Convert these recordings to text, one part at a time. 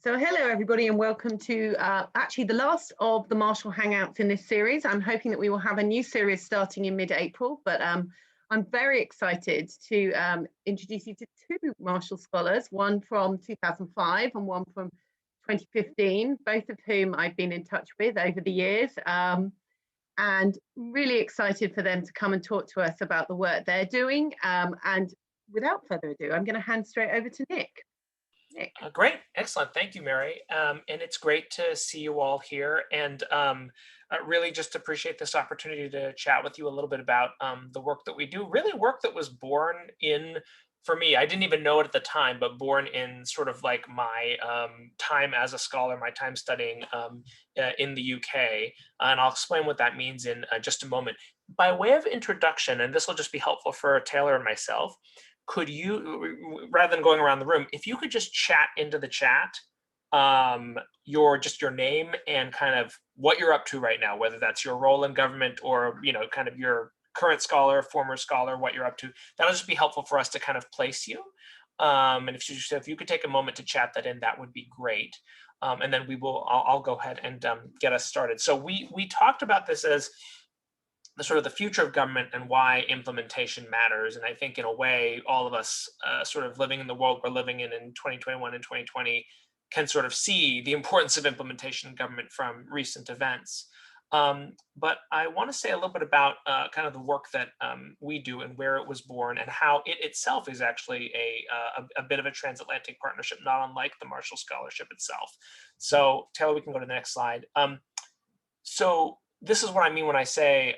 So hello everybody and welcome to actually the last of the Marshall Hangouts in this series. I'm hoping that we will have a new series starting in mid-April, but I'm very excited to introduce you to two Marshall scholars, one from 2005 and one from 2015, both of whom I've been in touch with over the years, and really excited for them to come and talk to us about the work they're doing. And without further ado, I'm going to hand straight over to Nick. Great, excellent. Thank you, Mary. And it's great to see you all here, and really just appreciate this opportunity to chat with you a little bit about the work that we do. Really, work that was born in, for me, I didn't even know it at the time, but born in sort of like my time as a scholar, my time studying in the UK. And I'll explain what that means in just a moment. By way of introduction, and this will just be helpful for Taylor and myself, could you, rather than going around the room, if you could just chat into the chat your name and kind of what you're up to right now, whether that's your role in government or kind of your current scholar, former scholar, what you're up to. That'll just be helpful for us to kind of place you. And if you could take a moment to chat that in, that would be great. And then I'll go ahead and get us started. So we talked about this as the sort of the future of government and why implementation matters. And I think in a way, all of us sort of living in the world we're living in 2021 and 2020 can sort of see the importance of implementation in government from recent events. But I want to say a little bit about kind of the work that we do and where it was born and how it itself is actually a bit of a transatlantic partnership, not unlike the Marshall Scholarship itself. So Taylor, we can go to the next slide. So this is what I mean when I say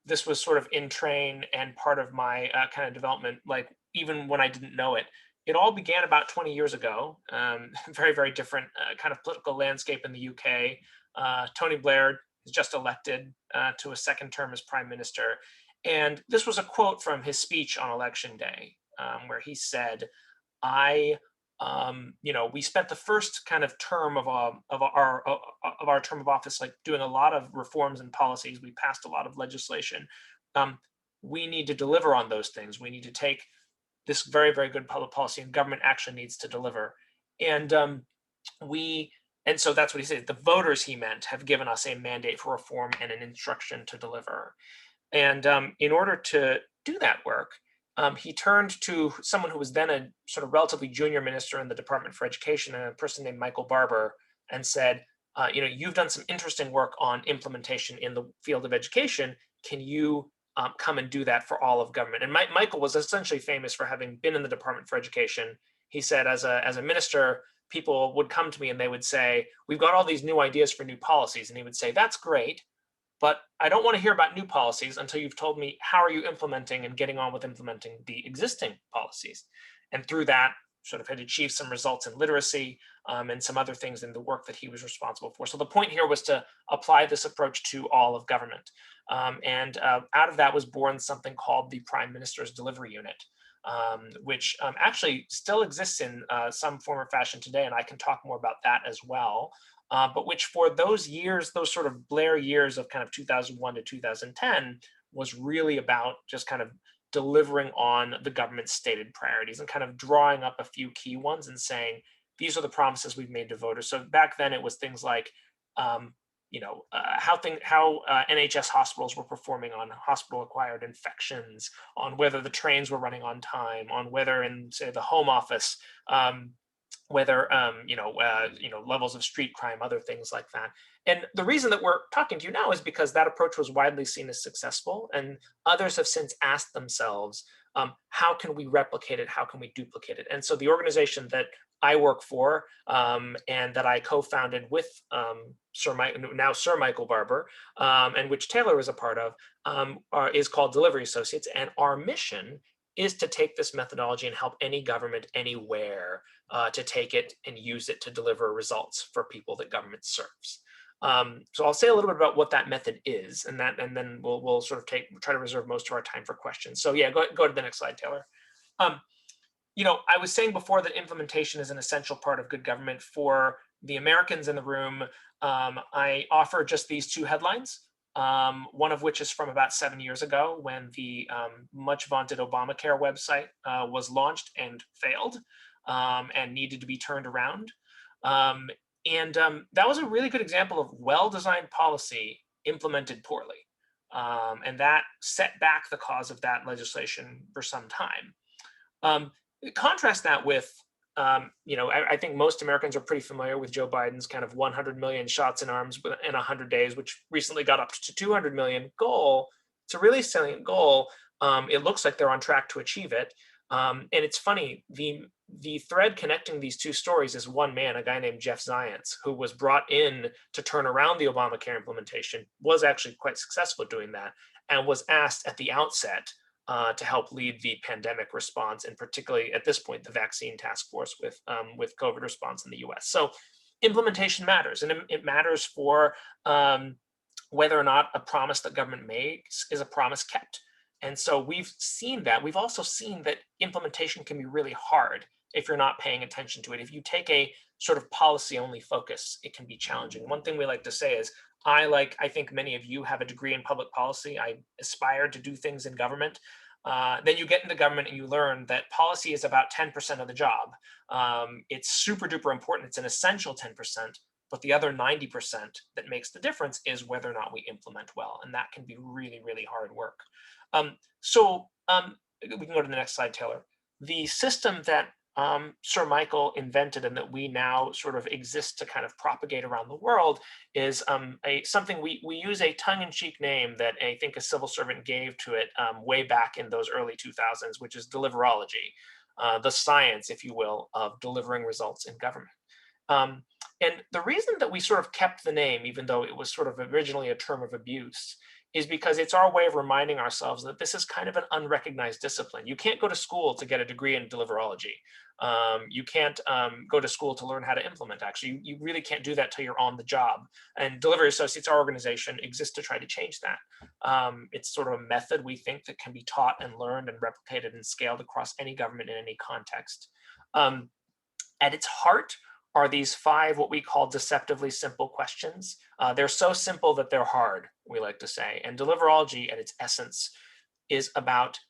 this was sort of in train and part of my kind of development, like even when I didn't know it. It all began about 20 years ago. Very, very different kind of political landscape in the UK. Tony Blair is just elected to a second term as prime minister. And this was a quote from his speech on election day, where he said, we spent the first kind of term of our term of office, like doing a lot of reforms and policies. We passed a lot of legislation. We need to deliver on those things. We need to take this very, very good public policy, and government actually needs to deliver. And so that's what he said. The voters, he meant, have given us a mandate for reform and an instruction to deliver. And in order to do that work, he turned to someone who was then a sort of relatively junior minister in the Department for Education, and a person named Michael Barber, and said, you've done some interesting work on implementation in the field of education. Can you come and do that for all of government? And Michael was essentially famous for having been in the Department for Education. He said, as a minister, people would come to me and they would say, we've got all these new ideas for new policies. And he would say, that's great, but I don't want to hear about new policies until you've told me how are you implementing and getting on with implementing the existing policies. And through that, sort of had achieved some results in literacy and some other things in the work that he was responsible for. So the point here was to apply this approach to all of government. And out of that was born something called the Prime Minister's Delivery Unit, which actually still exists in some form or fashion today. And I can talk more about that as well. But which for those years, those sort of Blair years of kind of 2001 to 2010 was really about just kind of delivering on the government's stated priorities and kind of drawing up a few key ones and saying, these are the promises we've made to voters. So back then it was things like, how NHS hospitals were performing on hospital-acquired infections, on whether the trains were running on time, on whether in, say, the Home Office, whether levels of street crime, other things like that. And the reason that we're talking to you now is because that approach was widely seen as successful, and others have since asked themselves, how can we replicate it? How can we duplicate it? And so the organization that I work for and that I co-founded with Sir Michael Barber, and which Taylor is a part of, is called Delivery Associates. And our mission is to take this methodology and help any government anywhere to take it and use it to deliver results for people that government serves. So I'll say a little bit about what that method is, and then we'll sort of try to reserve most of our time for questions. So yeah, go to the next slide, Taylor. I was saying before that implementation is an essential part of good government. For the Americans in the room, I offer just these two headlines. One of which is from about 7 years ago when the much vaunted Obamacare website was launched and failed and needed to be turned around. That was a really good example of well-designed policy implemented poorly. And that set back the cause of that legislation for some time. Um, Contrast that with, I think most Americans are pretty familiar with Joe Biden's kind of 100 million shots in arms in 100 days, which recently got up to 200 million goal. It's a really salient goal. It looks like they're on track to achieve it. And it's funny, the thread connecting these two stories is one man, a guy named Jeff Zients, who was brought in to turn around the Obamacare implementation, was actually quite successful at doing that, and was asked at the outset to help lead the pandemic response, and particularly at this point, the vaccine task force with COVID response in the US. So implementation matters, and it matters for whether or not a promise that government makes is a promise kept. And so we've seen that. We've also seen that implementation can be really hard if you're not paying attention to it. If you take a sort of policy only focus, it can be challenging. One thing we like to say is, I think many of you have a degree in public policy. I aspire to do things in government. Then you get into government and you learn that policy is about 10% of the job. It's super duper important. It's an essential 10%, but the other 90% that makes the difference is whether or not we implement well. And that can be really, really hard work. We can go to the next slide, Taylor. The system that Sir Michael invented and that we now sort of exist to kind of propagate around the world is something we use a tongue-in-cheek name that I think a civil servant gave to it way back in those early 2000s, which is deliverology, the science, if you will, of delivering results in government. And the reason that we sort of kept the name, even though it was sort of originally a term of abuse, is because it's our way of reminding ourselves that this is kind of an unrecognized discipline. You can't go to school to get a degree in deliverology. You can't go to school to learn how to implement. Actually, you really can't do that till you're on the job. And Delivery Associates, our organization, exists to try to change that. It's sort of a method we think that can be taught and learned and replicated and scaled across any government in any context. At its heart are these 5 what we call deceptively simple questions. They're so simple that they're hard, we like to say. And deliverology at its essence is about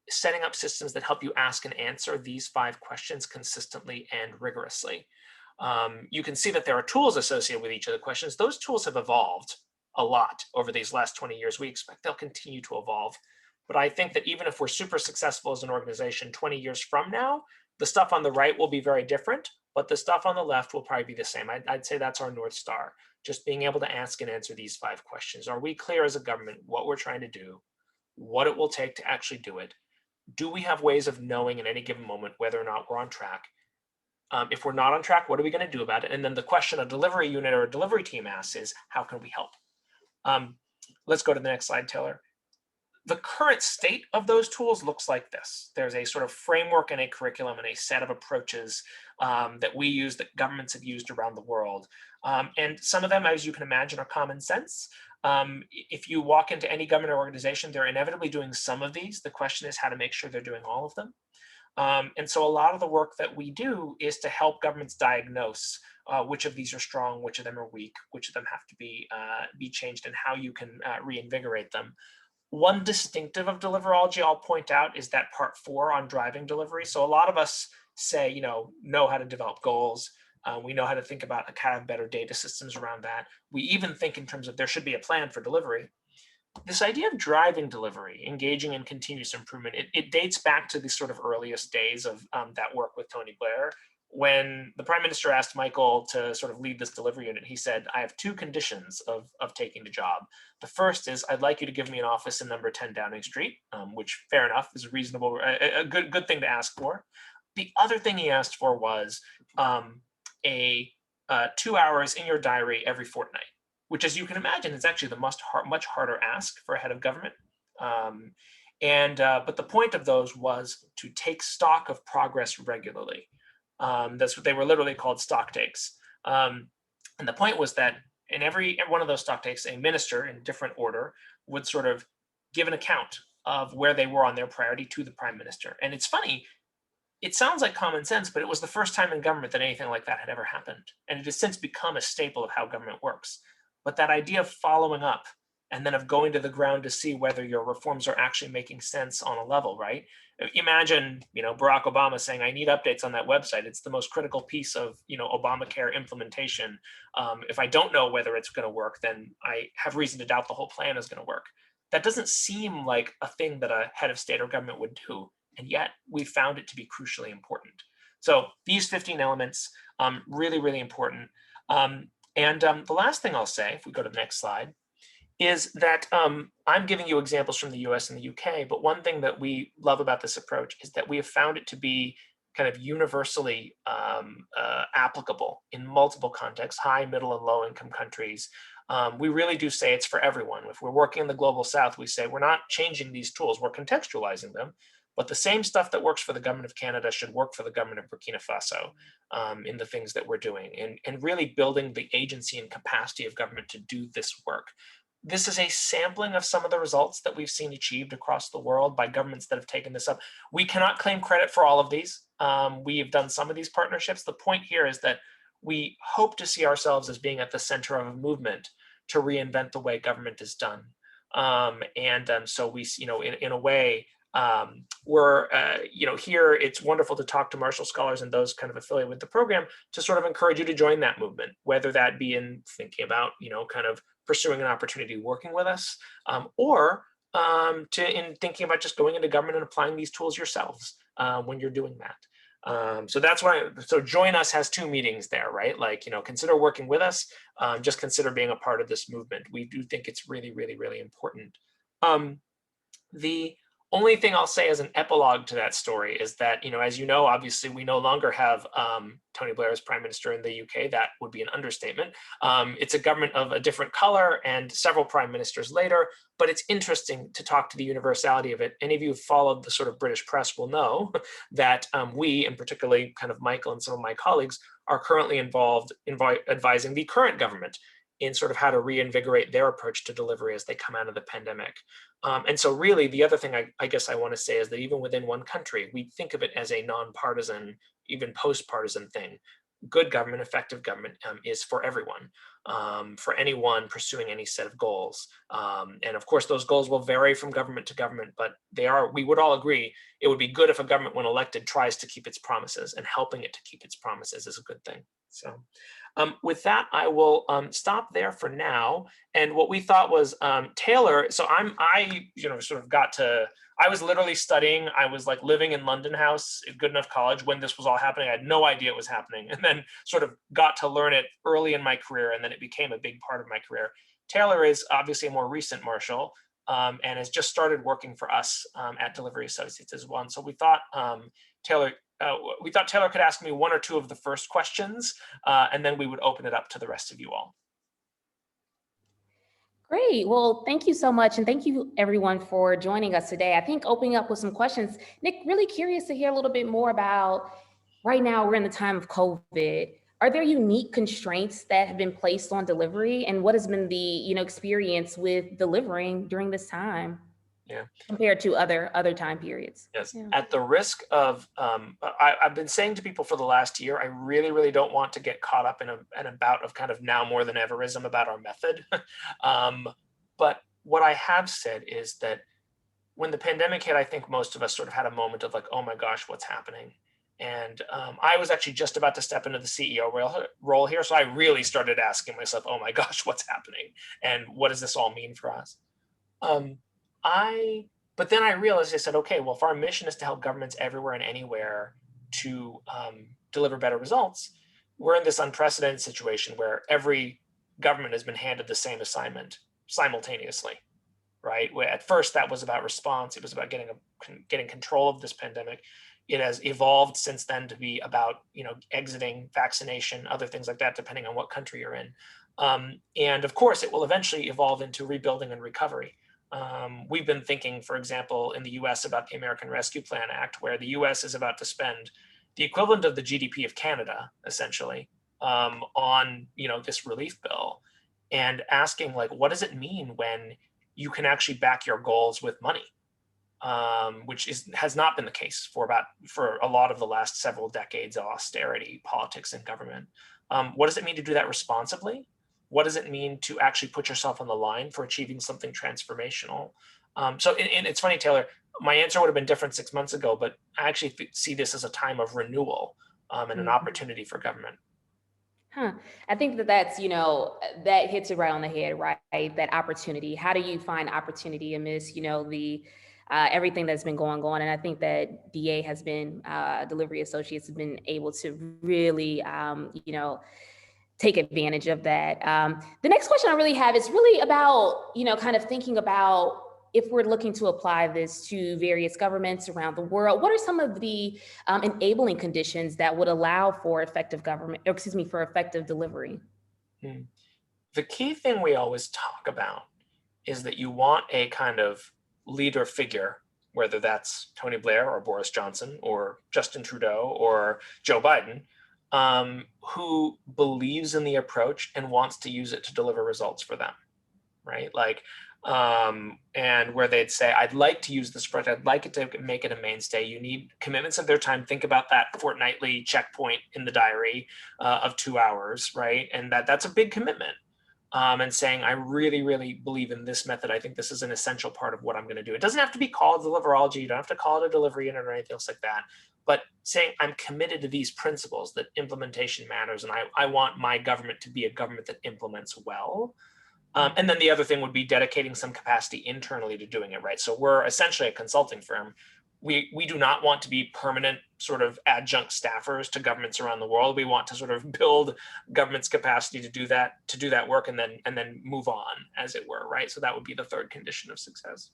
setting up systems that help you ask and answer these 5 questions consistently and rigorously. You can see that there are tools associated with each of the questions. Those tools have evolved a lot over these last 20 years. We expect they'll continue to evolve. But I think that even if we're super successful as an organization 20 years from now, the stuff on the right will be very different, but the stuff on the left will probably be the same. I'd say that's our North Star, just being able to ask and answer these 5 questions. Are we clear as a government what we're trying to do, what it will take to actually do it? Do we have ways of knowing in any given moment whether or not we're on track? If we're not on track, what are we going to do about it? And then the question a delivery unit or a delivery team asks is, how can we help? Let's go to the next slide, Taylor. The current state of those tools looks like this. There's a sort of framework and a curriculum and a set of approaches that we use, that governments have used around the world. And some of them, as you can imagine, are common sense. If you walk into any government or organization, they're inevitably doing some of these. The question is how to make sure they're doing all of them. And so a lot of the work that we do is to help governments diagnose which of these are strong, which of them are weak, which of them have to be changed, and how you can reinvigorate them. One distinctive of deliverology I'll point out is that part 4 on driving delivery. So a lot of us say, know how to develop goals. We know how to think about kind of better data systems around that. We even think in terms of there should be a plan for delivery. This idea of driving delivery, engaging in continuous improvement, it dates back to the sort of earliest days of that work with Tony Blair. When the Prime Minister asked Michael to sort of lead this delivery unit, he said, I have 2 conditions of taking the job. The first is I'd like you to give me an office in number 10 Downing Street, which fair enough is a reasonable, a good thing to ask for. The other thing he asked for was 2 hours in your diary every fortnight, which, as you can imagine, is actually the much harder ask for a head of government. But the point of those was to take stock of progress regularly. That's what they were literally called, stock takes. And the point was that in every one of those stock takes, a minister in different order would sort of give an account of where they were on their priority to the Prime Minister. And it's funny, it sounds like common sense, but it was the first time in government that anything like that had ever happened. And it has since become a staple of how government works. But that idea of following up and then of going to the ground to see whether your reforms are actually making sense on a level, right? Imagine, Barack Obama saying, I need updates on that website. It's the most critical piece of, Obamacare implementation. If I don't know whether it's going to work, then I have reason to doubt the whole plan is going to work. That doesn't seem like a thing that a head of state or government would do. And yet we found it to be crucially important. So these 15 elements, really, really important. The last thing I'll say, if we go to the next slide, is that I'm giving you examples from the US and the UK, but one thing that we love about this approach is that we have found it to be kind of universally applicable in multiple contexts, high, middle, and low income countries. We really do say it's for everyone. If we're working in the global South, we say we're not changing these tools, we're contextualizing them, but the same stuff that works for the government of Canada should work for the government of Burkina Faso in the things that we're doing, and really building the agency and capacity of government to do this work. This is a sampling of some of the results that we've seen achieved across the world by governments that have taken this up. We cannot claim credit for all of these. We have done some of these partnerships. The point here is that we hope to see ourselves as being at the center of a movement to reinvent the way government is done. So we, in a way, we're, here it's wonderful to talk to Marshall scholars and those kind of affiliated with the program to sort of encourage you to join that movement, whether that be in thinking about, kind of pursuing an opportunity working with us, or in thinking about just going into government and applying these tools yourselves when you're doing that. So that's why, so join us has two meetings there, right? Like, consider working with us, just consider being a part of this movement. We do think it's really, really, really important. The only thing I'll say as an epilogue to that story is that, as you know, obviously we no longer have Tony Blair as Prime Minister in the UK. That would be an understatement. It's a government of a different color and several prime ministers later, but it's interesting to talk to the universality of it. Any of you who've followed the sort of British press will know that we, and particularly kind of Michael and some of my colleagues, are currently involved in advising the current government in sort of how to reinvigorate their approach to delivery as they come out of the pandemic. And so really the other thing I guess I want to say is that even within one country, we think of it as a nonpartisan, even post-partisan thing. Good government, effective government is for everyone, for anyone pursuing any set of goals. And of course, those goals will vary from government to government, but we would all agree, it would be good if a government, when elected, tries to keep its promises, and helping it to keep its promises is a good thing. So with that, I will stop there for now. And what we thought was Tayler, so I was literally studying. I was like living in London House at Goodenough College when this was all happening. I had no idea it was happening, and then sort of got to learn it early in my career, and then it became a big part of my career. Tayler is obviously a more recent Marshall and has just started working for us at Delivery Associates as well. And so we thought Tayler could ask me one or two of the first questions, and then we would open it up to the rest of you all. Great. Well, thank you so much. And thank you everyone for joining us today. I think opening up with some questions, Nick, really curious to hear a little bit more about, right now we're in the time of COVID. Are there unique constraints that have been placed on delivery, and what has been the experience with delivering during this time? Yeah. Compared to other time periods? Yes. Yeah. At the risk of, I've been saying to people for the last year, I really, really don't want to get caught up in a bout of kind of now more than everism about our method. But what I have said is that when the pandemic hit, I think most of us sort of had a moment of like, oh my gosh, what's happening? And I was actually just about to step into the CEO role here. So I really started asking myself, oh my gosh, what's happening? And what does this all mean for us? But then I realized, I said, okay, well, if our mission is to help governments everywhere and anywhere to deliver better results, we're in this unprecedented situation where every government has been handed the same assignment simultaneously, right? At first, that was about response. It was about getting control of this pandemic. It has evolved since then to be about, exiting, vaccination, other things like that, depending on what country you're in. And of course, it will eventually evolve into rebuilding and recovery. We've been thinking, for example, in the US about the American Rescue Plan Act, where the US is about to spend the equivalent of the GDP of Canada, essentially, on this relief bill, and asking, like, what does it mean when you can actually back your goals with money, which has not been the case for a lot of the last several decades of austerity politics in government. What does it mean to do that responsibly? what does it mean to actually put yourself on the line for achieving something transformational? And it's funny, Taylor, my answer would have been different 6 months ago, but I actually see this as a time of renewal and an opportunity for government. I think that that's, that hits it right on the head, right? That opportunity. How do you find opportunity amidst, the everything that's been going on? And I think that DA has been, delivery associates have been able to really, take advantage of that. The next question I really have is really about, kind of thinking about if we're looking to apply this to various governments around the world, what are some of the enabling conditions that would allow for effective government, or excuse me, for effective delivery? The key thing we always talk about is that you want a kind of leader figure, whether that's Tony Blair or Boris Johnson or Justin Trudeau or Joe Biden, who believes in the approach and wants to use it to deliver results for them, right? Like, and where they'd say, I'd like to use this approach, I'd like it to make it a mainstay. You need commitments of their time. Think about that fortnightly checkpoint in the diary of 2 hours, right? And that's a big commitment. And saying, I really, really believe in this method. I think this is an essential part of what I'm going to do. It doesn't have to be called deliverology. You don't have to call it a delivery unit or anything else like that. But saying, I'm committed to these principles, that implementation matters. And I want my government to be a government that implements well. And then the other thing would be dedicating some capacity internally to doing it right. So we're essentially a consulting firm. We do not want to be permanent sort of adjunct staffers to governments around the world. We want to sort of build government's capacity to do that work and then move on, as it were, right? So that would be the third condition of success.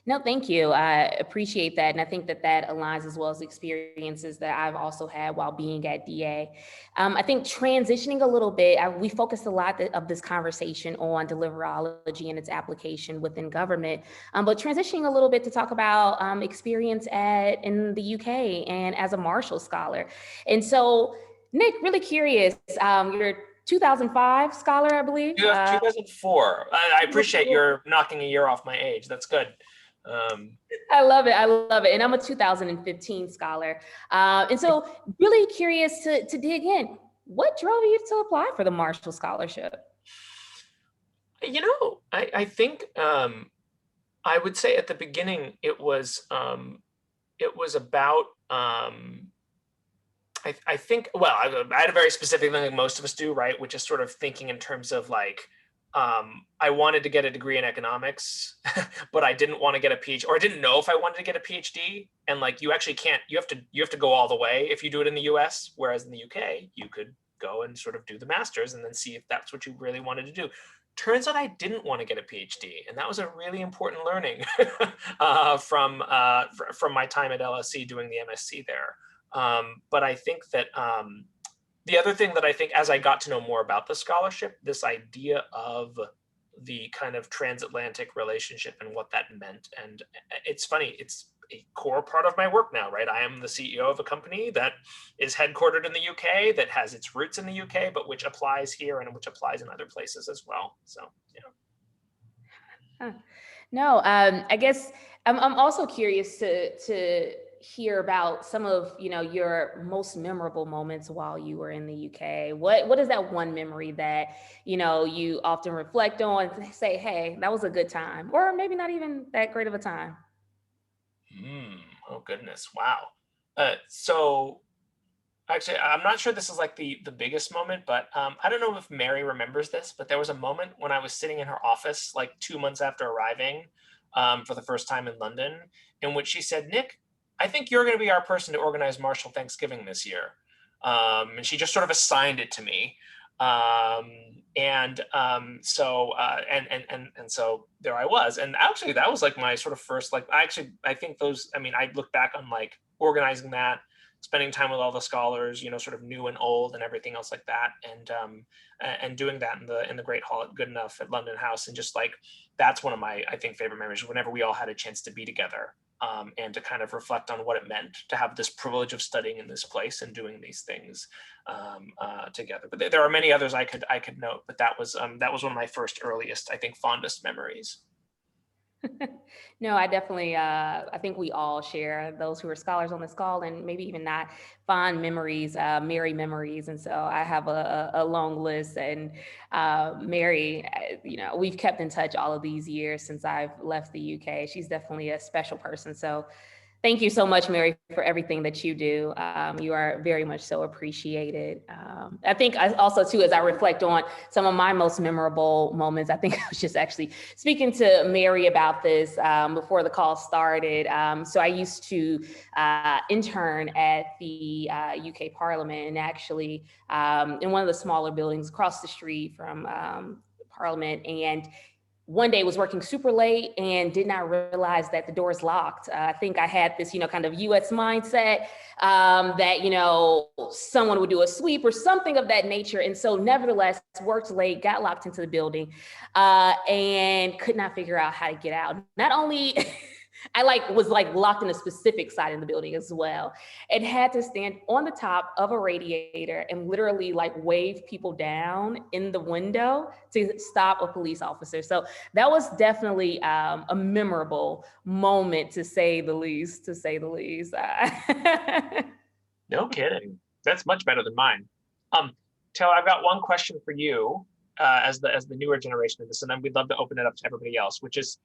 No, thank you. I appreciate that. And I think that that aligns as well as experiences that I've also had while being at DA. I think transitioning a little bit, we focused a lot of this conversation on deliverology and its application within government, but transitioning a little bit to talk about experience in the UK and as a Marshall Scholar. And so, Nick, really curious, you're 2005 scholar, I believe. 2004. I appreciate you're knocking a year off my age. That's good. I love it. I love it. And I'm a 2015 scholar. And so really curious to dig in. What drove you to apply for the Marshall Scholarship? I think I would say at the beginning it was about I think, well, I had a very specific thing like most of us do, right? Which is sort of thinking in terms of like, I wanted to get a degree in economics, but I didn't want to get a PhD, or I didn't know if I wanted to get a PhD. And like, you actually can't, you have to go all the way if you do it in the US, whereas in the UK, you could go and sort of do the master's and then see if that's what you really wanted to do. Turns out I didn't want to get a PhD, and that was a really important learning from my time at LSE doing the MSc there. But I think that the other thing that I think, as I got to know more about the scholarship, this idea of the kind of transatlantic relationship and what that meant. And it's funny, it's a core part of my work now, right? I am the CEO of a company that is headquartered in the UK, that has its roots in the UK, but which applies here and which applies in other places as well. So, yeah. No, I guess I'm also curious to hear about some of your most memorable moments while you were in the UK. What is that one memory that you often reflect on and say, hey, that was a good time, or maybe not even that great of a time? Oh goodness, wow. So actually, I'm not sure this is like the biggest moment, but I don't know if Mary remembers this, but there was a moment when I was sitting in her office like 2 months after arriving for the first time in London, in which she said, Nick, I think you're going to be our person to organize Marshall Thanksgiving this year. And she just sort of assigned it to me. So there I was. And actually that was like my sort of first, like, I think I look back on like organizing that, spending time with all the scholars, sort of new and old and everything else like that. And doing that in the Great Hall at Goodenough at London House. And just like, that's one of my, I think, favorite memories, whenever we all had a chance to be together. And to kind of reflect on what it meant to have this privilege of studying in this place and doing these things together. But there are many others I could note, but that was one of my first, earliest, I think, fondest memories. No, I definitely, I think we all share, those who are scholars on this call, and maybe even not, fond memories, Mary memories. And so I have a long list. And Mary, we've kept in touch all of these years since I've left the UK. She's definitely a special person. So thank you so much, Mary, for everything that you do. You are very much so appreciated. I think also, too, as I reflect on some of my most memorable moments, I think I was just actually speaking to Mary about this before the call started. So I used to intern at the UK Parliament, and actually in one of the smaller buildings across the street from Parliament. And one day was working super late and did not realize that the door's locked. I think I had this, kind of US mindset that, someone would do a sweep or something of that nature. And so nevertheless, worked late, got locked into the building and could not figure out how to get out. Not only I was locked in a specific side in the building as well, and had to stand on the top of a radiator and literally wave people down in the window to stop a police officer. So that was definitely a memorable moment, to say the least. No kidding. That's much better than mine. Taylor, I've got one question for you as the newer generation of this, and then we'd love to open it up to everybody else, which is,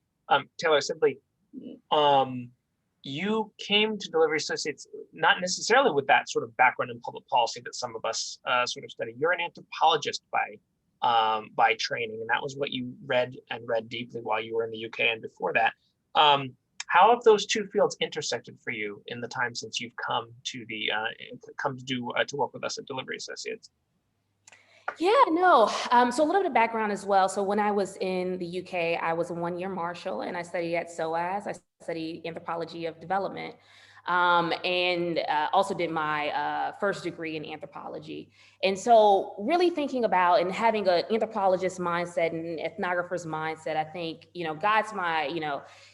Taylor, simply, you came to Delivery Associates not necessarily with that sort of background in public policy that some of us sort of study. You're an anthropologist by training, and that was what you read deeply while you were in the UK and before that. How have those two fields intersected for you in the time since you've come to to work with us at Delivery Associates? Yeah, no. So a little bit of background as well. So when I was in the UK, I was a one-year marshal, and I studied at SOAS. I studied anthropology of development, and also did my first degree in anthropology. And so really thinking about and having an anthropologist mindset and ethnographer's mindset, I think, guides my,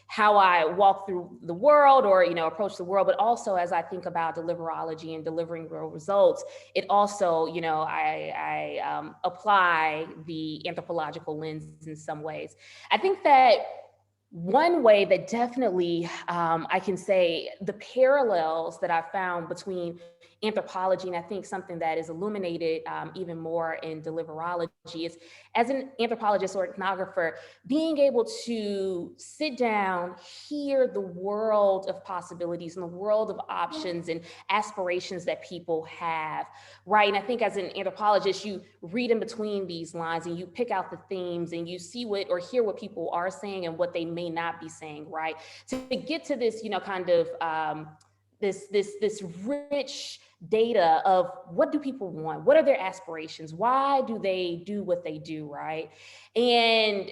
how I walk through the world or, approach the world, but also as I think about deliverology and delivering real results, it also, I apply the anthropological lens in some ways. I think that one way that definitely I can say the parallels that I found between anthropology, and I think something that is illuminated even more in deliverology, is as an anthropologist or ethnographer, being able to sit down, hear the world of possibilities and the world of options and aspirations that people have, right? And I think as an anthropologist, you read in between these lines and you pick out the themes and you see what or hear what people are saying and what they may not be saying, right? To get to this, kind of this rich data of what do people want? What are their aspirations? Why do they do what they do, right? And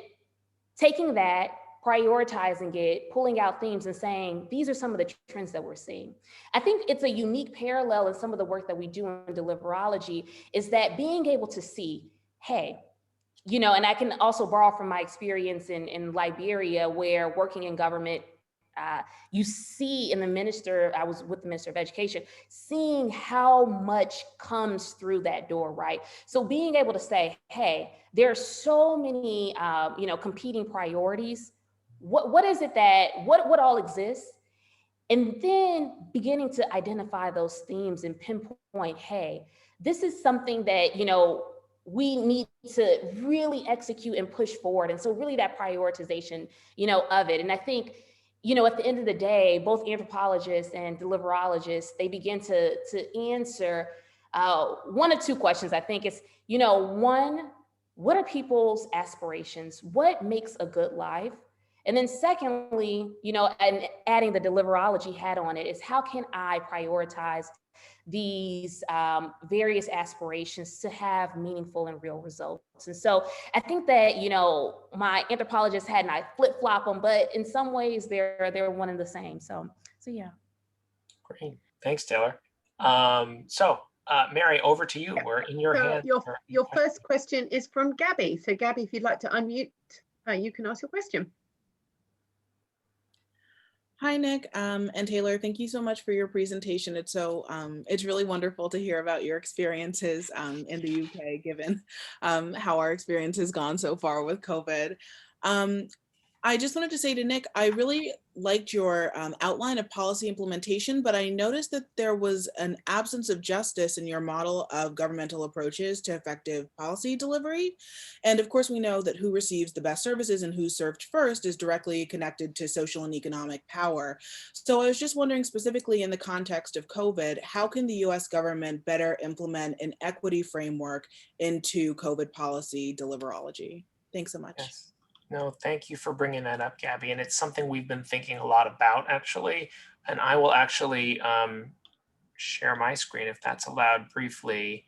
taking that, prioritizing it, pulling out themes and saying, these are some of the trends that we're seeing. I think it's a unique parallel in some of the work that we do in deliverology, is that being able to see, hey, and I can also borrow from my experience in Liberia, where working in government, you see in I was with the Minister of Education, seeing how much comes through that door, right? So being able to say, hey, there are so many, competing priorities. What is it what all exists? And then beginning to identify those themes and pinpoint, hey, this is something that, we need to really execute and push forward. And so really that prioritization, of it. And I think, at the end of the day, both anthropologists and deliverologists, they begin to answer one of two questions. I think it's, one, what are people's aspirations? What makes a good life? And then secondly, and adding the deliverology hat on it, is how can I prioritize these various aspirations to have meaningful and real results? And so I think that, my anthropologist hat and I flip-flop them, but in some ways they're one and the same. So yeah. Great. Thanks, Taylor. Mary, over to you. We're in your hands. Your first question is from Gabby. So Gabby, if you'd like to unmute, you can ask your question. Hi, Nick and Taylor. Thank you so much for your presentation. It's really wonderful to hear about your experiences in the UK, given how our experience has gone so far with COVID. I just wanted to say to Nick, I really liked your outline of policy implementation, but I noticed that there was an absence of justice in your model of governmental approaches to effective policy delivery. And of course, we know that who receives the best services and who's served first is directly connected to social and economic power. So I was just wondering, specifically in the context of COVID, how can the US government better implement an equity framework into COVID policy deliverology? Thanks so much. Yes. No, thank you for bringing that up, Gabby. And it's something we've been thinking a lot about, actually. And I will actually share my screen if that's allowed briefly.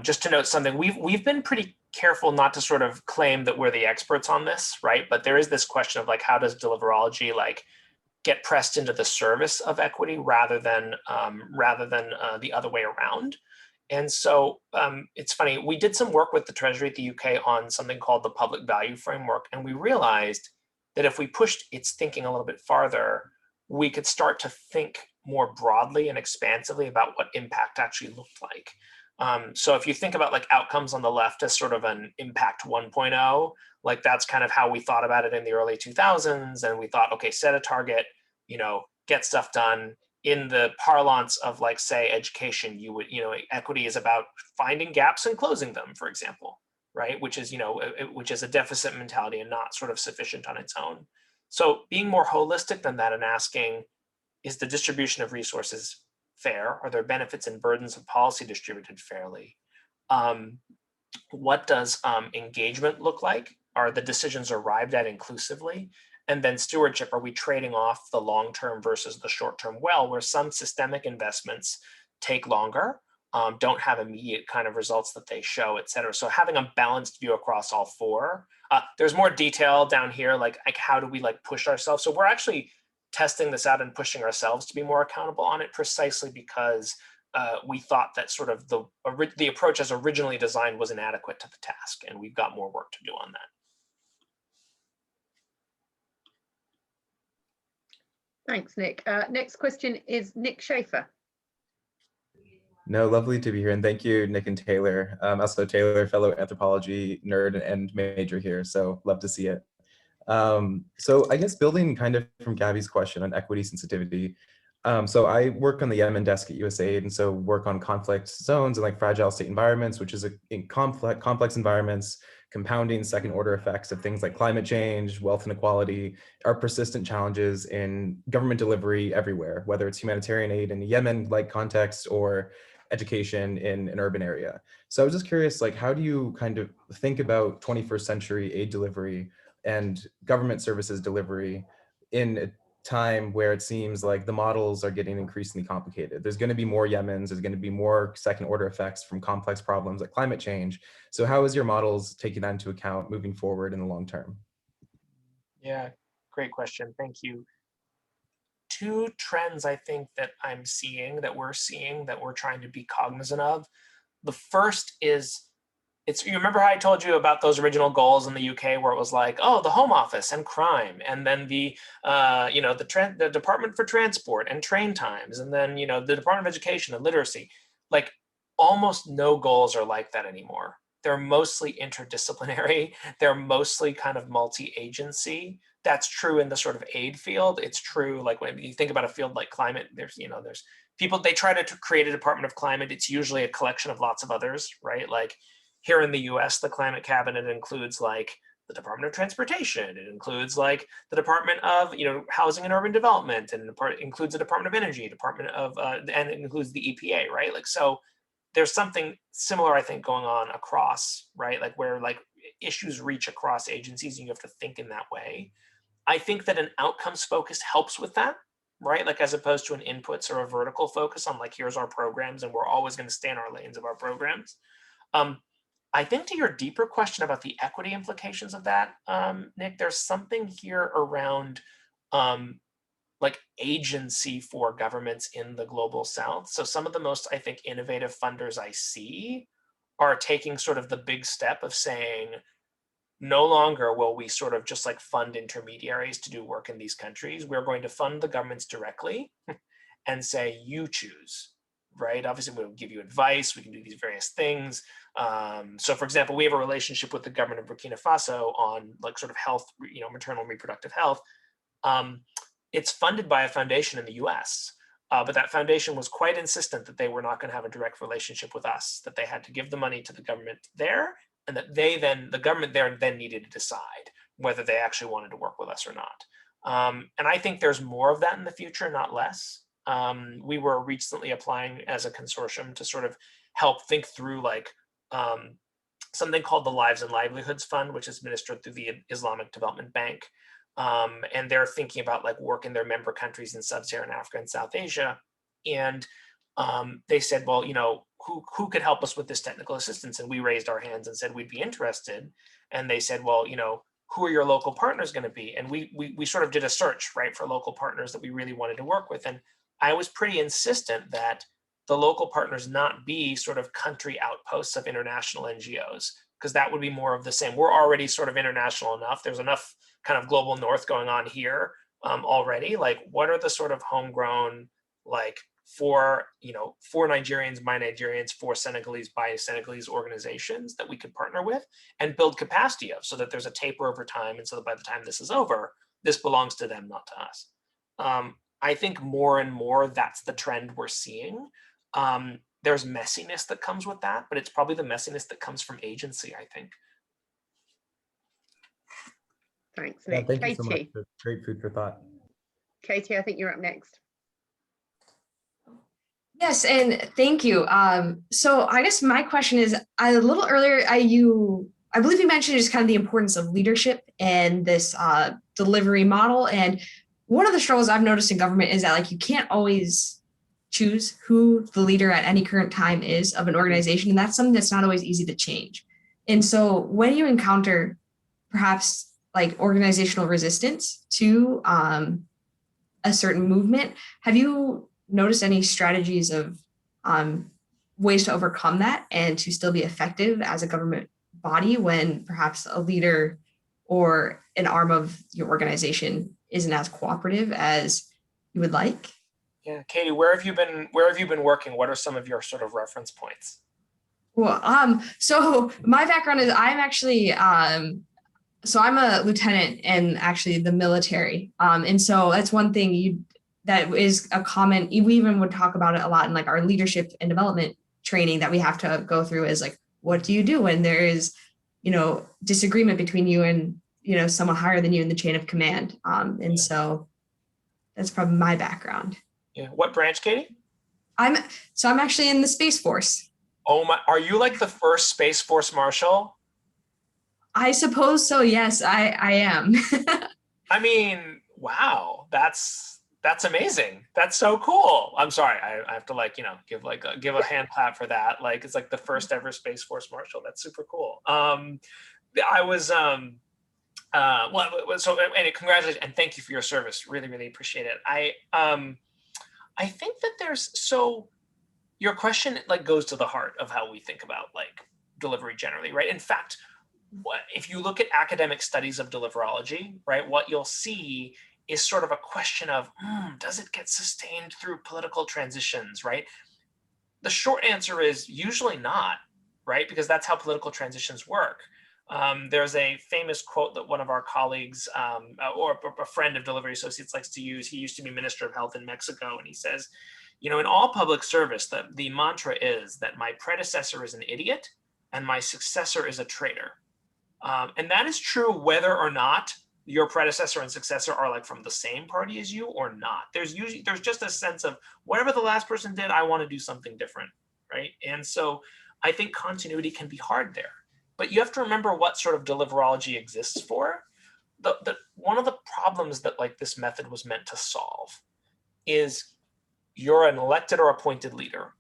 Just to note something, we've been pretty careful not to sort of claim that we're the experts on this, right? But there is this question of like, how does deliverology like get pressed into the service of equity rather than the other way around? And so it's funny, we did some work with the Treasury at the UK on something called the Public Value Framework, and we realized that if we pushed its thinking a little bit farther, we could start to think more broadly and expansively about what impact actually looked like. So if you think about like outcomes on the left as sort of an impact 1.0, like that's kind of how we thought about it in the early 2000s. And we thought, okay, set a target, get stuff done. In the parlance of like, say, education, equity is about finding gaps and closing them, for example, right? Which is a deficit mentality and not sort of sufficient on its own. So being more holistic than that and asking, is the distribution of resources fair? Are there benefits and burdens of policy distributed fairly? What does engagement look like? Are the decisions arrived at inclusively? And then stewardship, are we trading off the long-term versus the short-term well, where some systemic investments take longer, don't have immediate kind of results that they show, et cetera. So having a balanced view across all four. There's more detail down here, like how do we like push ourselves? So we're actually testing this out and pushing ourselves to be more accountable on it, precisely because we thought that sort of the approach as originally designed was inadequate to the task, and we've got more work to do on that. Thanks, Nick. Next question is Nick Shafer. No, lovely to be here. And thank you, Nick and Taylor. Also Taylor, fellow anthropology nerd and major here. So love to see it. So I guess building kind of from Gabby's question on equity sensitivity. So I work on the Yemen desk at USAID, and so work on conflict zones and like fragile state environments, which is in complex environments, compounding second order effects of things like climate change, wealth inequality, are persistent challenges in government delivery everywhere, whether it's humanitarian aid in a Yemen-like context or education in an urban area. So I was just curious, like, how do you kind of think about 21st century aid delivery and government services delivery in a time where it seems like the models are getting increasingly complicated? There's going to be more Yemens, there's going to be more second order effects from complex problems like climate change. So how is your models taking that into account moving forward in the long term? Yeah, great question. Thank you. Two trends I think that I'm seeing, that we're trying to be cognizant of. The first is, you remember how I told you about those original goals in the UK where it was like, oh, the Home Office and crime, and then the Department for Transport and train times, and then the Department of Education and literacy. Like almost no goals are like that anymore. They're mostly interdisciplinary. They're mostly kind of multi-agency. That's true in the sort of aid field. It's true like when you think about a field like climate, there's people, they try to create a Department of Climate. It's usually a collection of lots of others, right? Like here in the US, the climate cabinet includes like the Department of Transportation. It includes like the Department of Housing and Urban Development, and it includes the Department of Energy, and it includes the EPA, right? Like, so there's something similar, I think, going on across, right? Like where like issues reach across agencies and you have to think in that way. I think that an outcomes focus helps with that, right? Like as opposed to an inputs or a vertical focus on like, here's our programs and we're always going to stay in our lanes of our programs. I think to your deeper question about the equity implications of that, Nick, there's something here around like agency for governments in the global South. So some of the most, I think, innovative funders I see are taking sort of the big step of saying, no longer will we sort of just like fund intermediaries to do work in these countries. We're going to fund the governments directly and say, you choose. right? Obviously, we'll give you advice. We can do these various things. So, for example, we have a relationship with the government of Burkina Faso on like sort of health, maternal and reproductive health. It's funded by a foundation in the U.S., but that foundation was quite insistent that they were not going to have a direct relationship with us, that they had to give the money to the government there, and that the government there then needed to decide whether they actually wanted to work with us or not. And I think there's more of that in the future, not less. We were recently applying as a consortium to sort of help think through like something called the Lives and Livelihoods Fund, which is administered through the Islamic Development Bank. And they're thinking about like work in their member countries in Sub-Saharan Africa and South Asia. And they said, well, who could help us with this technical assistance? And we raised our hands and said we'd be interested. And they said, well, who are your local partners going to be? And we sort of did a search, right, for local partners that we really wanted to work with. And I was pretty insistent that the local partners not be sort of country outposts of international NGOs, because that would be more of the same. We're already sort of international enough. There's enough kind of global north going on here already. Like, what are the sort of homegrown, like for Nigerians by Nigerians, for Senegalese by Senegalese organizations that we could partner with and build capacity of, so that there's a taper over time, and so that by the time this is over, this belongs to them, not to us. I think more and more that's the trend we're seeing. There's messiness that comes with that, but it's probably the messiness that comes from agency, I think. Thanks, Nick. Yeah, thank Katie. you so much. That's great food for thought. Katie, I think you're up next. Yes, and thank you. So I guess my question is, a little earlier, I believe you mentioned just kind of the importance of leadership and this delivery model. And one of the struggles I've noticed in government is that like you can't always choose who the leader at any current time is of an organization. And that's something that's not always easy to change. And so when you encounter perhaps like organizational resistance to a certain movement, have you noticed any strategies of ways to overcome that and to still be effective as a government body when perhaps a leader or an arm of your organization isn't as cooperative as you would like? Yeah, Katie, where have you been working? What are some of your sort of reference points? Well, so my background is I'm actually so I'm a lieutenant in actually the military. And so that's one thing that is a common, we even would talk about it a lot in like our leadership and development training that we have to go through is like, what do you do when there is, disagreement between you and, someone higher than you in the chain of command? And so that's probably my background. Yeah. What branch, Katie? I'm actually in the Space Force. Oh my, are you like the first Space Force Marshal? I suppose so. Yes, I am. I mean, wow, that's amazing. That's so cool. I'm sorry, I have to give a hand clap for that. Like, it's like the first ever Space Force Marshal. That's super cool. I was and congratulations and thank you for your service. Really, really appreciate it. I think that your question like goes to the heart of how we think about like delivery generally, right? In fact, if you look at academic studies of deliverology, right, what you'll see is sort of a question of, does it get sustained through political transitions, right? The short answer is usually not, right? Because that's how political transitions work. There's a famous quote that one of our colleagues or a friend of Delivery Associates likes to use. He used to be Minister of Health in Mexico, and he says, in all public service, the mantra is that my predecessor is an idiot and my successor is a traitor. And that is true whether or not your predecessor and successor are like from the same party as you or not. There's just a sense of whatever the last person did, I want to do something different, right? And so I think continuity can be hard there. But you have to remember what sort of deliverology exists for. One of the problems that like this method was meant to solve is you're an elected or appointed leader.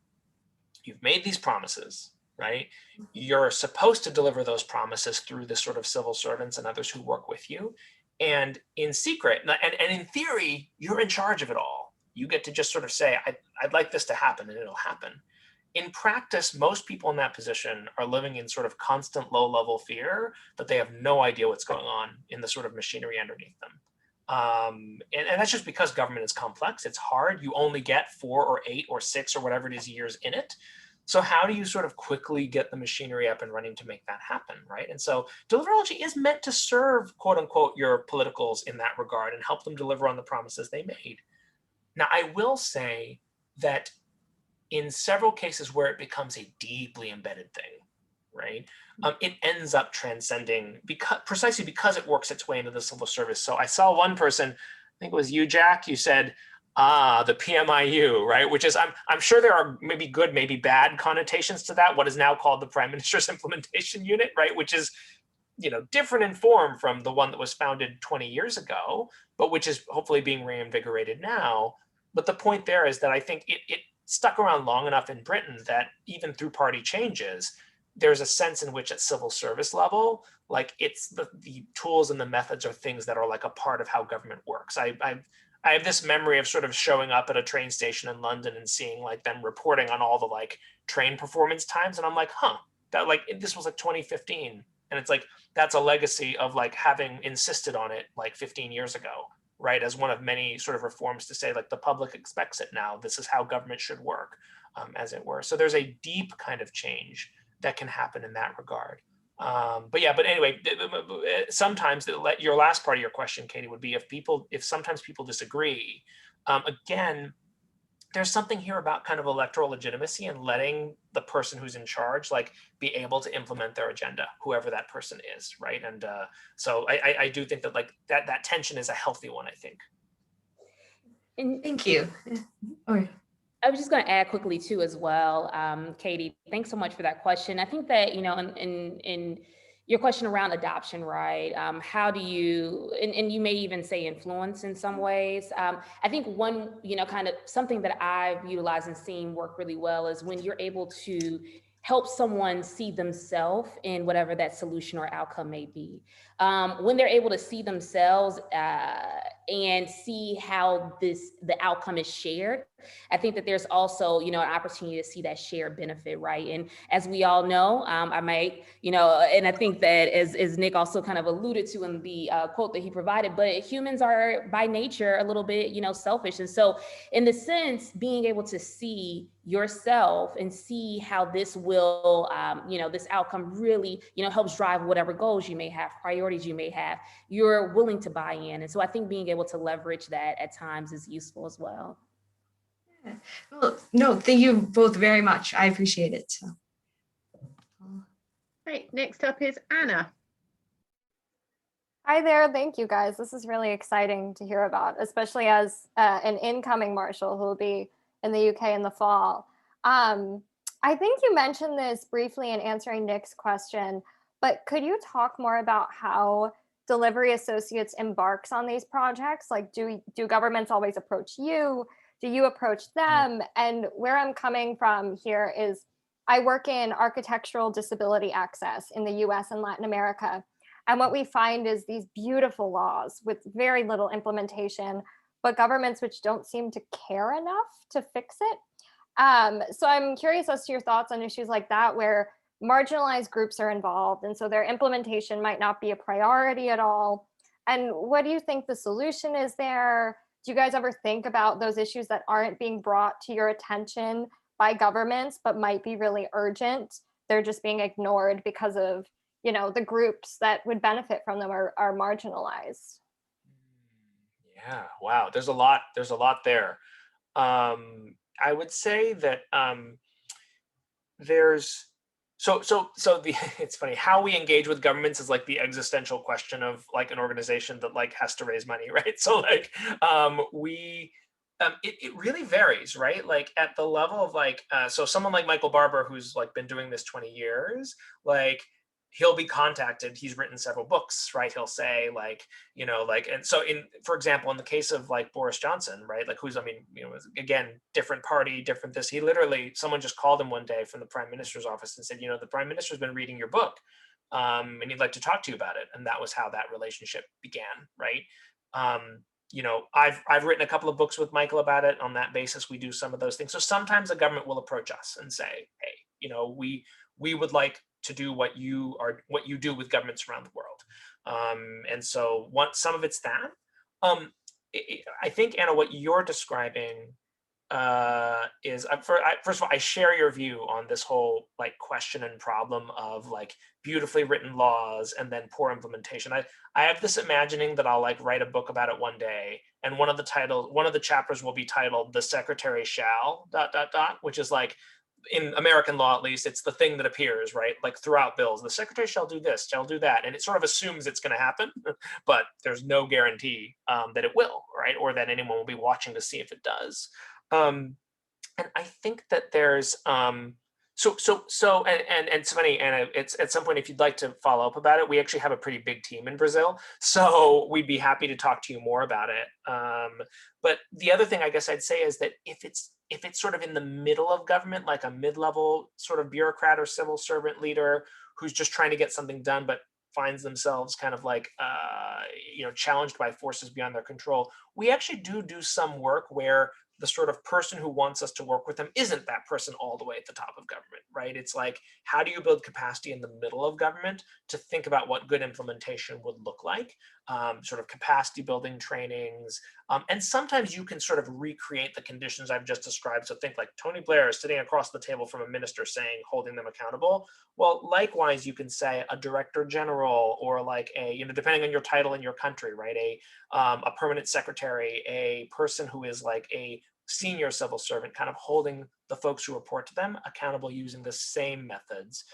You've made these promises, right? You're supposed to deliver those promises through the sort of civil servants and others who work with you. And in secret, and in theory, you're in charge of it all. You get to just sort of say, I'd like this to happen, and it'll happen. In practice, most people in that position are living in sort of constant low-level fear that they have no idea what's going on in the sort of machinery underneath them. And that's just because government is complex. It's hard. You only get 4 or 8 or 6 or whatever it is years in it. So how do you sort of quickly get the machinery up and running to make that happen, right? And so deliverology is meant to serve, quote unquote, your politicals in that regard and help them deliver on the promises they made. Now, I will say that in several cases where it becomes a deeply embedded thing, right, it ends up transcending precisely because it works its way into the civil service. So I saw one person, I think it was you, Jack, you said, the PMIU, right? Which is, I'm sure there are maybe good, maybe bad connotations to that, what is now called the Prime Minister's Implementation Unit, right? Which is, different in form from the one that was founded 20 years ago, but which is hopefully being reinvigorated now. But the point there is that I think it stuck around long enough in Britain that even through party changes, there's a sense in which at civil service level, like it's the tools and the methods are things that are like a part of how government works. I have this memory of sort of showing up at a train station in London and seeing like them reporting on all the like train performance times. And I'm like, that like, this was like 2015. And it's like, that's a legacy of like having insisted on it like 15 years ago, right? As one of many sort of reforms to say like the public expects it now. This is how government should work, as it were. So there's a deep kind of change that can happen in that regard. But anyway, sometimes your last part of your question, Katie, would be if sometimes people disagree, again, there's something here about kind of electoral legitimacy and letting the person who's in charge like be able to implement their agenda, whoever that person is, right? And so I do think that like that tension is a healthy one, I think. And thank you. Okay. I was just going to add quickly too as well, Katie, thanks so much for that question. I think that, in your question around adoption, right? How do you, and you may even say influence in some ways. I think one, kind of something that I've utilized and seen work really well is when you're able to help someone see themselves in whatever that solution or outcome may be. When they're able to see themselves and see how the outcome is shared, I think that there's also, an opportunity to see that shared benefit, right? And as we all know, I might, and I think that as Nick also kind of alluded to in the quote that he provided, but humans are by nature a little bit, selfish. And so in the sense, being able to see yourself and see how this will, this outcome really, helps drive whatever goals you may have, priorities you may have, you're willing to buy in. And so I think being able to leverage that at times is useful as well. Well, no, thank you both very much. I appreciate it. So. Great. Next up is Anna. Hi there. Thank you, guys. This is really exciting to hear about, especially as an incoming marshal who will be in the UK in the fall. I think you mentioned this briefly in answering Nick's question, but could you talk more about how delivery associates embarks on these projects? Like, do governments always approach you? Do you approach them? And where I'm coming from here is I work in architectural disability access in the US and Latin America. And what we find is these beautiful laws with very little implementation, but governments which don't seem to care enough to fix it. So I'm curious as to your thoughts on issues like that, where marginalized groups are involved. And so their implementation might not be a priority at all. And what do you think the solution is there? Do you guys ever think about those issues that aren't being brought to your attention by governments, but might be really urgent? They're just being ignored because of, the groups that would benefit from them are marginalized. Yeah, wow. There's a lot there. I would say that there's it's funny how we engage with governments is like the existential question of like an organization that like has to raise money, right? So like it really varies, right? Like at the level of like so someone like Michael Barber, who's like been doing this 20 years, like he'll be contacted. He's written several books, right? He'll say like, and so for example, in the case of like Boris Johnson, right? Like again, different party, different this, someone just called him one day from the Prime Minister's office and said, the Prime Minister's been reading your book and he'd like to talk to you about it. And that was how that relationship began, right? I've written a couple of books with Michael about it. On that basis, we do some of those things. So sometimes the government will approach us and say, hey, we would like to do what you do with governments around the world. And so some of it's that. I think, Anna, what you're describing is first of all, I share your view on this whole like question and problem of like beautifully written laws and then poor implementation. I have this imagining that I'll like write a book about it one day, and one of the chapters will be titled "The Secretary Shall ... which is like, in American law, at least, it's the thing that appears, right? Like throughout bills, the secretary shall do this, shall do that. And it sort of assumes it's going to happen, but there's no guarantee that it will, right? Or that anyone will be watching to see if it does. And I think that there's, and it's funny, and it's at some point, if you'd like to follow up about it, we actually have a pretty big team in Brazil. So we'd be happy to talk to you more about it. But the other thing I guess I'd say is that if it's sort of in the middle of government, like a mid-level sort of bureaucrat or civil servant leader who's just trying to get something done, but finds themselves kind of like, challenged by forces beyond their control, we actually do some work where the sort of person who wants us to work with them isn't that person all the way at the top of government, right? It's like, how do you build capacity in the middle of government to think about what good implementation would look like? Sort of capacity building trainings. And sometimes you can sort of recreate the conditions I've just described. So think like Tony Blair is sitting across the table from a minister saying, holding them accountable. Well, likewise, you can say a director general, or like a, depending on your title in your country, right? A permanent secretary, a person who is like a senior civil servant, kind of holding the folks who report to them accountable using the same methods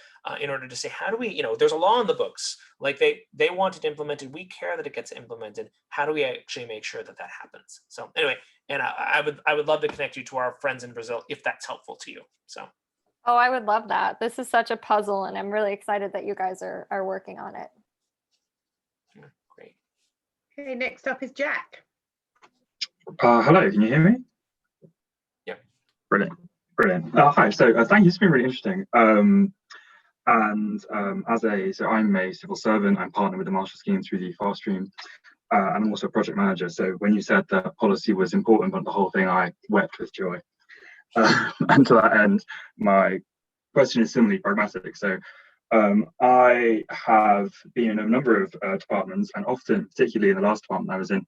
in order to say, how do we, there's a law in the books, like they want it implemented, we care that it gets implemented, how do we actually make sure that that happens? So anyway, and I would love to connect you to our friends in Brazil if that's helpful to you. So. Oh, I would love that. This is such a puzzle, and I'm really excited that you guys are working on it. Great. Okay, next up is Jack. Hello, can you hear me? Yeah. Brilliant. Hi, so thank you, it's been really interesting. So I'm a civil servant, I'm partnered with the Marshall Scheme through the FAST stream, and I'm also a project manager. So when you said that policy was important about the whole thing, I wept with joy. And to that end, my question is similarly pragmatic. So I have been in a number of departments, and often, particularly in the last department I was in,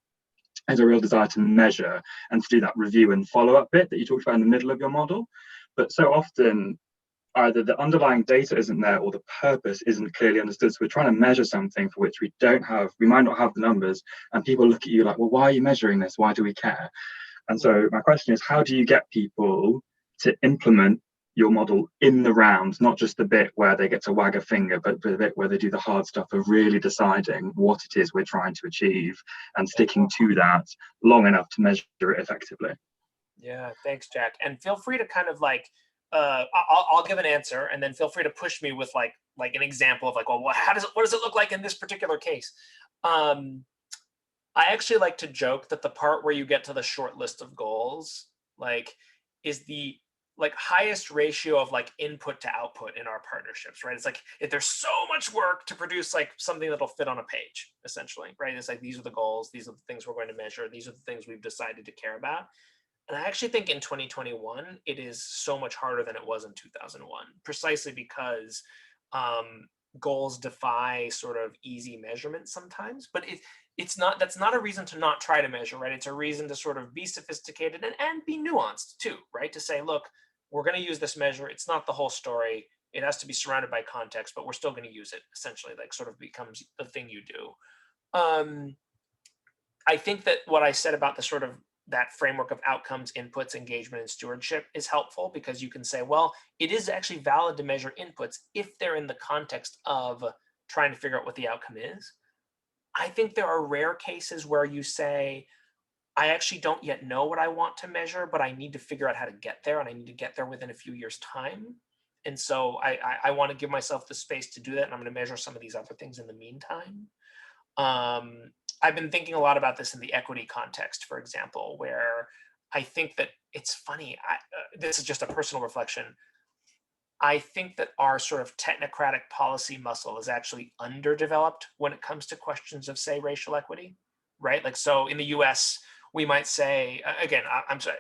there's a real desire to measure and to do that review and follow-up bit that you talked about in the middle of your model. But so often, either the underlying data isn't there or the purpose isn't clearly understood. So we're trying to measure something for which we might not have the numbers, and people look at you like, well, why are you measuring this? Why do we care? And so my question is, how do you get people to implement your model in the round, not just the bit where they get to wag a finger, but the bit where they do the hard stuff of really deciding what it is we're trying to achieve and sticking to that long enough to measure it effectively? Yeah, thanks, Jack. And feel free to kind of like, I'll give an answer, and then feel free to push me with like an example of like, well, what does it look like in this particular case? I actually like to joke that the part where you get to the short list of goals, like, is the like highest ratio of like input to output in our partnerships, right? It's like, if there's so much work to produce like something that'll fit on a page, essentially, right? It's like, these are the goals, these are the things we're going to measure, these are the things we've decided to care about. And I actually think in 2021, it is so much harder than it was in 2001, precisely because goals defy sort of easy measurement sometimes, but that's not a reason to not try to measure, right? It's a reason to sort of be sophisticated and be nuanced too, right? To say, look, we're going to use this measure. It's not the whole story. It has to be surrounded by context, but we're still going to use it, essentially, like sort of becomes the thing you do. I think that what I said about the sort of that framework of outcomes, inputs, engagement, and stewardship is helpful, because you can say, well, it is actually valid to measure inputs if they're in the context of trying to figure out what the outcome is. I think there are rare cases where you say, I actually don't yet know what I want to measure, but I need to figure out how to get there, and I need to get there within a few years' time. And so I want to give myself the space to do that, and I'm going to measure some of these other things in the meantime. I've been thinking a lot about this in the equity context, for example, where I think that it's funny. This is just a personal reflection. I think that our sort of technocratic policy muscle is actually underdeveloped when it comes to questions of, say, racial equity, right? Like, so in the US, we might say, again, I'm sorry,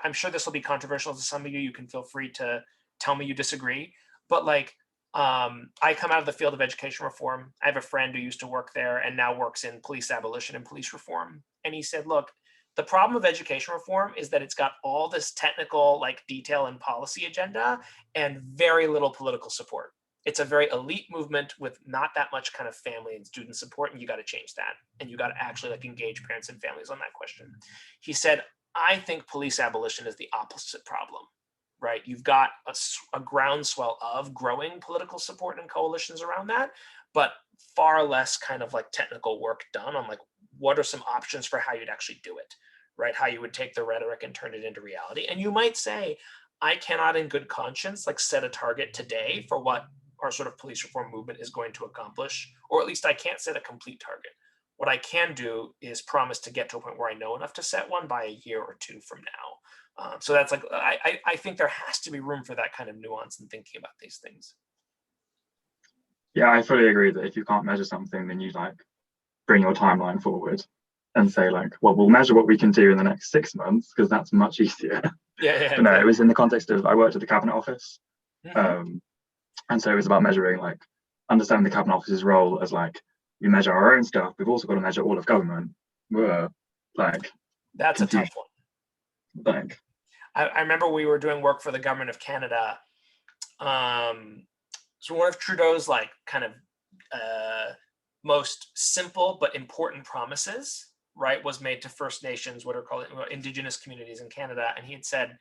I'm sure this will be controversial to some of you. You can feel free to tell me you disagree, but like, I come out of the field of education reform. I have a friend who used to work there and now works in police abolition and police reform. And he said, look, the problem of education reform is that it's got all this technical like detail and policy agenda and very little political support. It's a very elite movement with not that much kind of family and student support, and you got to change that. And you got to actually like engage parents and families on that question. He said, I think police abolition is the opposite problem, right? You've got a groundswell of growing political support and coalitions around that, but far less kind of like technical work done on like, what are some options for how you'd actually do it, right? How you would take the rhetoric and turn it into reality. And you might say, I cannot in good conscience like set a target today for what our sort of police reform movement is going to accomplish, or at least I can't set a complete target. What I can do is promise to get to a point where I know enough to set one by a year or two from now. So that's like, I think there has to be room for that kind of nuance in thinking about these things. Yeah, I fully agree that if you can't measure something, then you like bring your timeline forward and say like, well, we'll measure what we can do in the next 6 months because that's much easier. Yeah. But no, it was in the context of, I worked at the Cabinet Office. Mm-hmm. And so it was about measuring, like, understanding the Cabinet Office's role as like, we measure our own stuff. We've also got to measure all of government. Like, that's confusion. a tough one. Like, I remember we were doing work for the government of Canada. So one of Trudeau's like kind of most simple but important promises, right, was made to First Nations, what are called Indigenous communities in Canada. And he had said,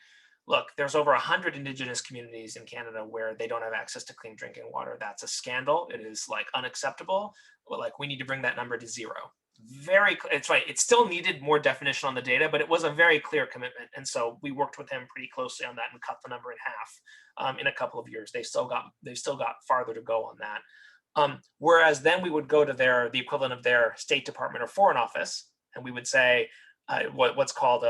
look, there's over 100 Indigenous communities in Canada where they don't have access to clean drinking water. That's a scandal. It is like unacceptable. Well, like we need to bring that number to zero. It's right. It still needed more definition on the data, but it was a very clear commitment. And so we worked with him pretty closely on that and cut the number in half in a couple of years. They've still got farther to go on that. Whereas then we would go to the equivalent of their State Department or Foreign Office, and we would say, what's called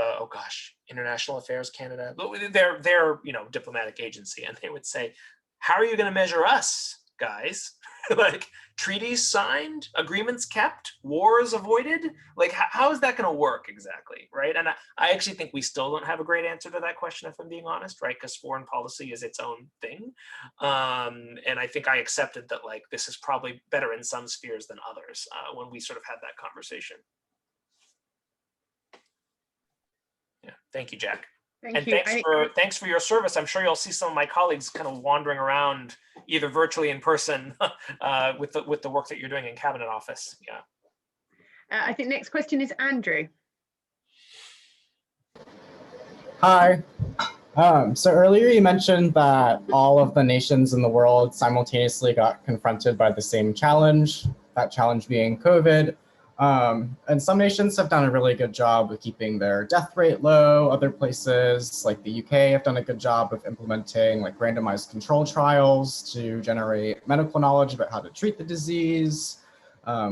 International Affairs Canada, their diplomatic agency, and they would say, how are you going to measure us, guys? Like treaties signed, agreements kept, wars avoided? Like how is that going to work exactly, right? And I actually think we still don't have a great answer to that question, if I'm being honest, right? Because foreign policy is its own thing, and I think I accepted that like this is probably better in some spheres than others when we sort of had that conversation. Yeah, thank you, Jack. Thank you. Thanks for your service. I'm sure you'll see some of my colleagues kind of wandering around, either virtually in person, with the work that you're doing in Cabinet Office. Yeah. I think next question is Andrew. Hi. So earlier you mentioned that all of the nations in the world simultaneously got confronted by the same challenge, that challenge being COVID. And some nations have done a really good job with keeping their death rate low. Other places like the UK have done a good job of implementing like randomized control trials to generate medical knowledge about how to treat the disease.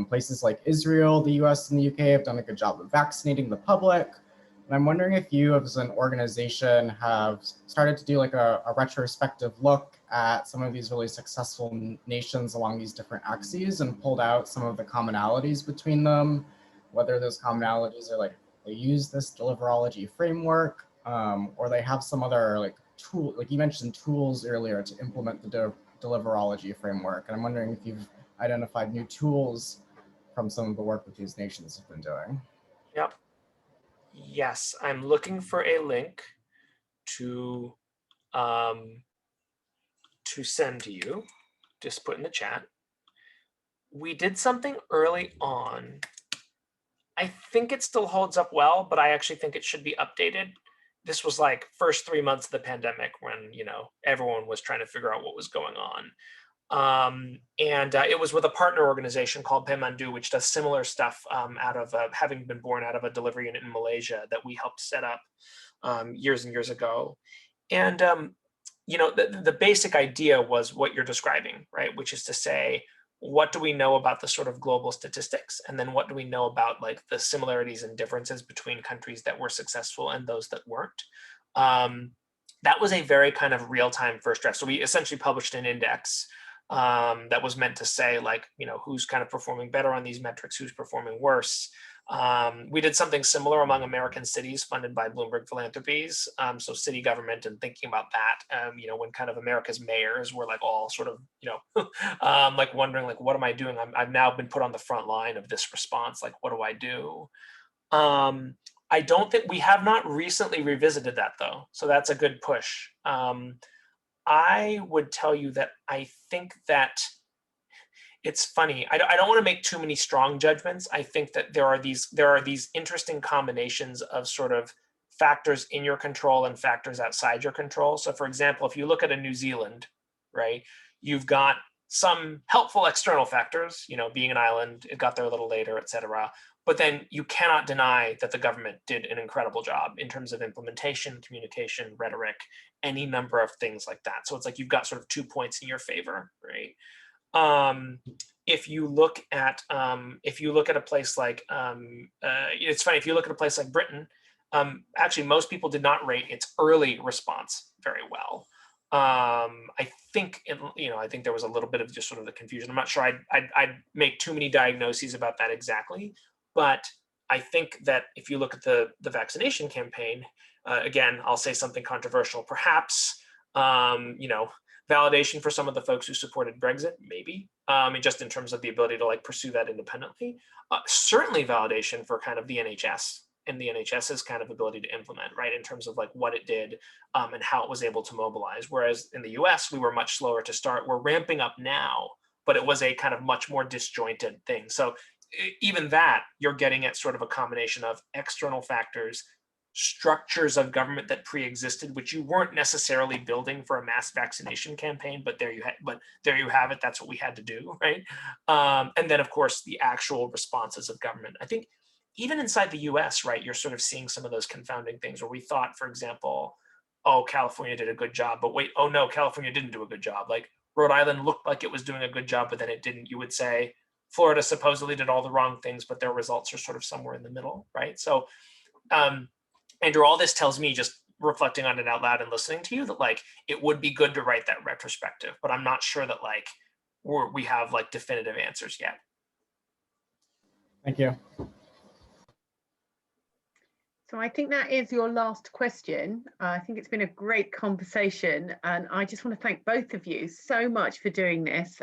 Places like Israel, the US, and the UK have done a good job of vaccinating the public. And I'm wondering if you as an organization have started to do like a retrospective look at some of these really successful nations along these different axes and pulled out some of the commonalities between them, whether those commonalities are like they use this deliverology framework or they have some other like tool, like you mentioned tools earlier to implement the deliverology framework. And I'm wondering if you've identified new tools from some of the work that these nations have been doing. Yep. Yes, I'm looking for a link to send to you. Just put in the chat. We did something early on. I think it still holds up well, but I actually think it should be updated. This was like first 3 months of the pandemic when, everyone was trying to figure out what was going on. It was with a partner organization called Pemandu, which does similar stuff out of having been born out of a delivery unit in Malaysia that we helped set up years and years ago. And, the basic idea was what you're describing, right? Which is to say, what do we know about the sort of global statistics? And then what do we know about like the similarities and differences between countries that were successful and those that weren't? That was a very kind of real-time first draft. So we essentially published an index that was meant to say like, who's kind of performing better on these metrics, who's performing worse. We did something similar among American cities funded by Bloomberg Philanthropies. So city government and thinking about that, when kind of America's mayors were like all sort of, like wondering like, what am I doing? I've now been put on the front line of this response. Like, what do I do? I don't think we have not recently revisited that though. So that's a good push. I would tell you that I think that it's funny. I don't want to make too many strong judgments. I think that there are these interesting combinations of sort of factors in your control and factors outside your control. So for example, if you look at a New Zealand, right, you've got some helpful external factors, being an island, it got there a little later, et cetera. But then you cannot deny that the government did an incredible job in terms of implementation, communication, rhetoric, any number of things like that. So it's like you've got sort of 2 points in your favor, right? If you look at a place like it's funny, if you look at a place like Britain, actually most people did not rate its early response very well. I think there was a little bit of just sort of the confusion. I'm not sure I'd make too many diagnoses about that exactly, but I think that if you look at the vaccination campaign, again, I'll say something controversial, perhaps, validation for some of the folks who supported Brexit, maybe, and just in terms of the ability to like pursue that independently. Certainly validation for kind of the NHS and the NHS's kind of ability to implement, right, in terms of like what it did and how it was able to mobilize. Whereas in the US, we were much slower to start. We're ramping up now, but it was a kind of much more disjointed thing. So even that, you're getting at sort of a combination of external factors, structures of government that pre-existed, which you weren't necessarily building for a mass vaccination campaign, but there you have it. That's what we had to do, right? And then, of course, the actual responses of government. I think even inside the U.S., right, you're sort of seeing some of those confounding things where we thought, for example, oh, California did a good job, but wait, oh no, California didn't do a good job. Like Rhode Island looked like it was doing a good job, but then it didn't. You would say Florida supposedly did all the wrong things, but their results are sort of somewhere in the middle, right? So, Andrew, all this tells me, just reflecting on it out loud and listening to you, that like it would be good to write that retrospective, but I'm not sure that like we have like definitive answers yet. Thank you. So I think that is your last question. I think it's been a great conversation, and I just want to thank both of you so much for doing this.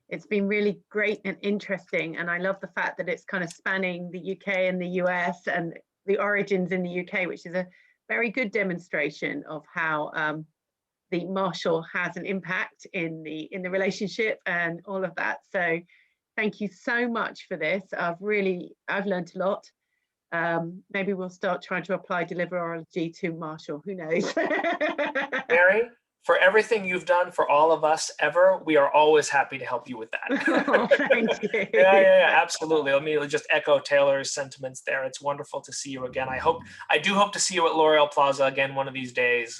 It's been really great and interesting, and I love the fact that it's kind of spanning the UK and the US and the origins in the UK, which is a very good demonstration of how the Marshall has an impact in the relationship and all of that. So thank you so much for this. I've learned a lot. Maybe we'll start trying to apply deliverology to Marshall, who knows? Mary, for everything you've done for all of us ever, we are always happy to help you with that. Oh, thank you. Yeah, absolutely. Let me just echo Taylor's sentiments there. It's wonderful to see you again. I do hope to see you at L'Oreal Plaza again one of these days.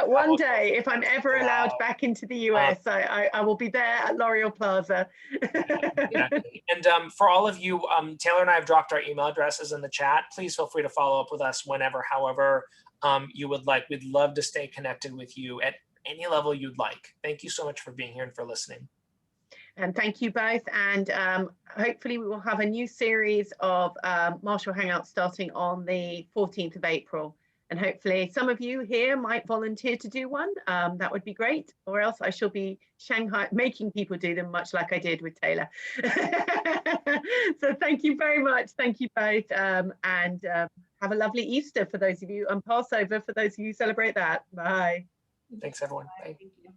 One day, if I'm ever allowed back into the US, I will be there at L'Oreal Plaza. Exactly. And for all of you, Taylor and I have dropped our email addresses in the chat. Please feel free to follow up with us whenever, however, you would like. We'd love to stay connected with you at any level you'd like. Thank you so much for being here and for listening. And thank you both. And hopefully we will have a new series of Marshall Hangout starting on the 14th of April. And hopefully some of you here might volunteer to do one. That would be great. Or else I shall be Shanghai making people do them, much like I did with Taylor. So thank you very much. Thank you both. And have a lovely Easter for those of you, and Passover for those of you who celebrate that. Bye. Thanks, everyone. Bye. Thank you.